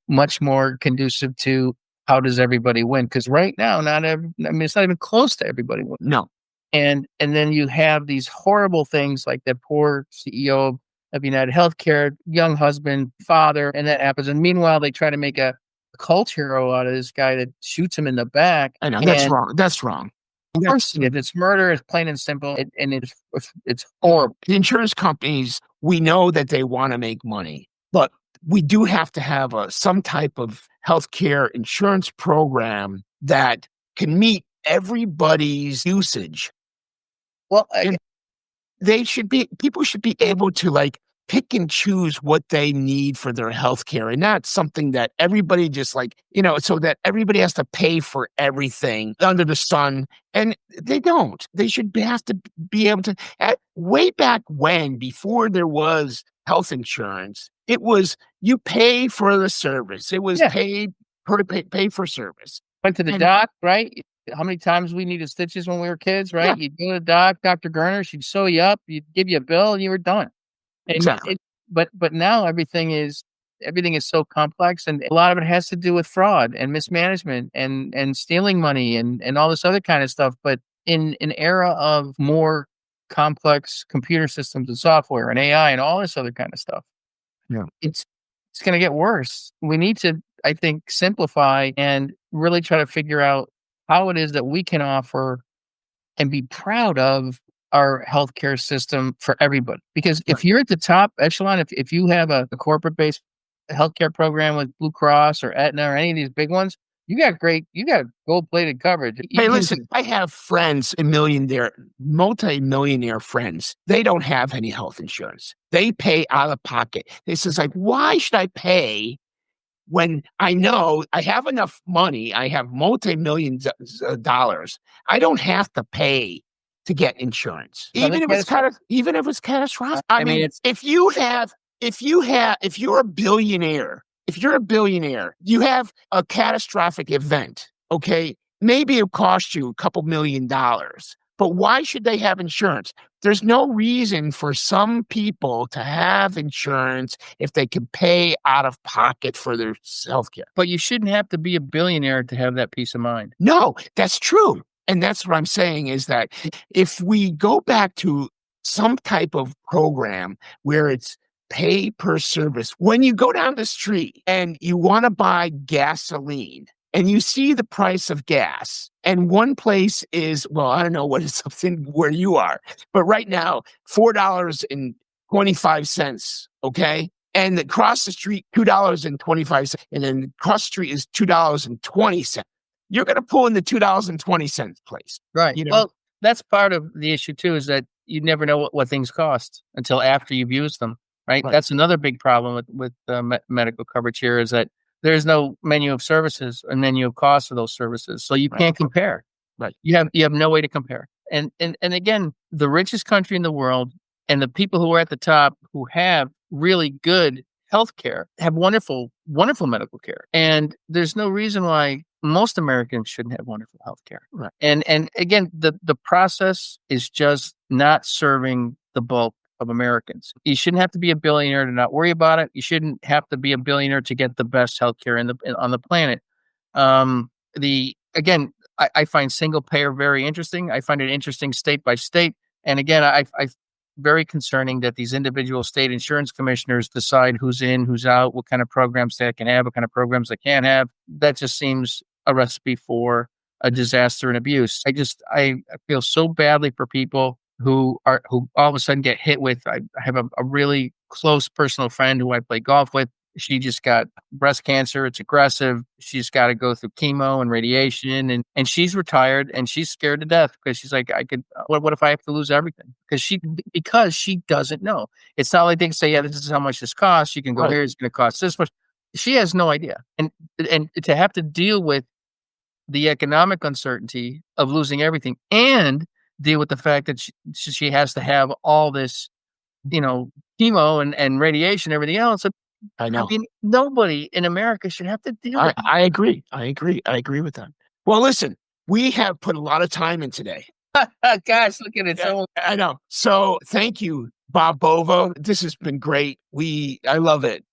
much more conducive to how does everybody win? Because right now, it's not even close to everybody winning. No. And then you have these horrible things like that poor CEO of United Healthcare, young husband, father, and that happens. And meanwhile, they try to make a cult hero out of this guy that shoots him in the back. I know, that's wrong. That's wrong. Of course, if it's murder, it's plain and simple, and it's horrible. The insurance companies, we know that they want to make money, but we do have to have some type of healthcare insurance program that can meet everybody's usage. Well, people should be able to pick and choose what they need for their healthcare, and not something that everybody just so that everybody has to pay for everything under the sun. And they don't. They should have to be able to. Way back when, before there was health insurance, it was you pay for the service. It was pay for service. Went to the doc, right? How many times we needed stitches when we were kids, right? Yeah. You'd go to the doc, Dr. Gerner, she'd sew you up, you'd give you a bill, and you were done. Exactly. But now everything is so complex, and a lot of it has to do with fraud and mismanagement and stealing money and all this other kind of stuff. But in an era of more complex computer systems and software and AI and all this other kind of stuff, it's going to get worse. We need to, I think, simplify and really try to figure out how it is that we can offer and be proud of our healthcare system for everybody. Because if you're at the top echelon, if you have a corporate-based healthcare program with Blue Cross or Aetna or any of these big ones, you got gold-plated coverage. Listen, I have friends, multi-millionaire friends. They don't have any health insurance. They pay out of pocket. They says, why should I pay when I know I have enough money? I have multi-millions of dollars. I don't have to pay to get insurance, even if it's catastrophic. I mean, if you're a billionaire, you have a catastrophic event. Okay, maybe it'll cost you a couple $1 million, but why should they have insurance? There's no reason for some people to have insurance if they can pay out of pocket for their healthcare. But you shouldn't have to be a billionaire to have that peace of mind. No, that's true. And that's what I'm saying is that if we go back to some type of program where it's pay per service, when you go down the street and you want to buy gasoline and you see the price of gas, and one place is, well, I don't know what is something where you are, but right now, $4.25, okay? And across the street, $2.25, and then across the street is $2.20. You're going to pull in the $2.20 place. Right. Well, that's part of the issue too, is that you never know what things cost until after you've used them. Right. That's another big problem with medical coverage here, is that there's no menu of services and menu of costs for those services. So you can't compare. Right. You have no way to compare. And again, the richest country in the world and the people who are at the top who have really good healthcare have wonderful, wonderful medical care. And there's no reason why most Americans shouldn't have wonderful healthcare. Right. And again, the process is just not serving the bulk of Americans. You shouldn't have to be a billionaire to not worry about it. You shouldn't have to be a billionaire to get the best healthcare on the planet. I find single payer very interesting. I find it interesting state by state. And again, I very concerning that these individual state insurance commissioners decide who's in, who's out, what kind of programs they can have, what kind of programs they can't have. That just seems a recipe for a disaster and abuse. I feel so badly for people who all of a sudden get hit with. I have a really close personal friend who I play golf with. She just got breast cancer. It's aggressive. She's got to go through chemo and radiation, and she's retired and she's scared to death because she's like, what if I have to lose everything? Because she doesn't know. It's not like they can say, yeah, this is how much this costs. You can go here. It's going to cost this much. She has no idea. And to have to deal with the economic uncertainty of losing everything and deal with the fact that she has to have all this, chemo and radiation and everything else. I know. I mean, nobody in America should have to deal with it. I agree. I agree with that. Well, listen, we have put a lot of time in today. Gosh, look at it. I know. So thank you Bob Bova. This has been great. I love it.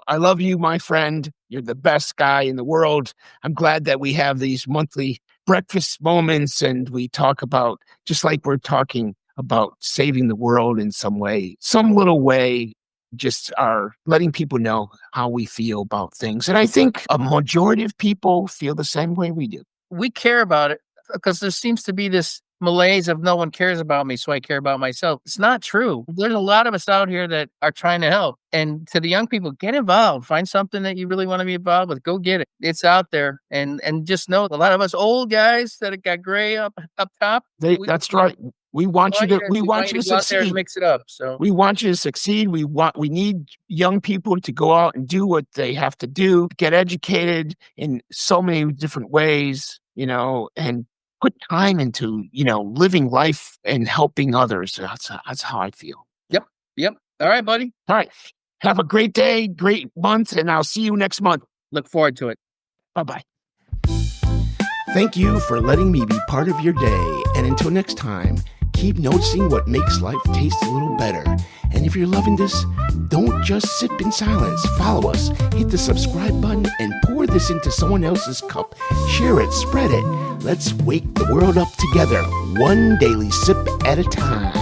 I love you, my friend. You're the best guy in the world. I'm glad that we have these monthly breakfast moments and we talk about, just like we're talking about saving the world in some way, some little way, just are letting people know how we feel about things. And I think a majority of people feel the same way we do. We care about it because there seems to be this malaise of no one cares about me, so I care about myself. It's not true. There's a lot of us out here that are trying to help. And to the young people, get involved. Find something that you really want to be involved with. Go get it. It's out there. And just know a lot of us old guys that have got gray up top. That's right. We want you to succeed. Mix it up. So we want you to succeed. We need young people to go out and do what they have to do, get educated in so many different ways, and put time into, living life and helping others. That's how I feel. Yep. All right, buddy. All right. Have a great day, great month, and I'll see you next month. Look forward to it. Bye-bye. Thank you for letting me be part of your day. And until next time, keep noticing what makes life taste a little better. And if you're loving this, don't just sip in silence. Follow us, hit the subscribe button, and pour this into someone else's cup. Share it, spread it. Let's wake the world up together, one daily sip at a time.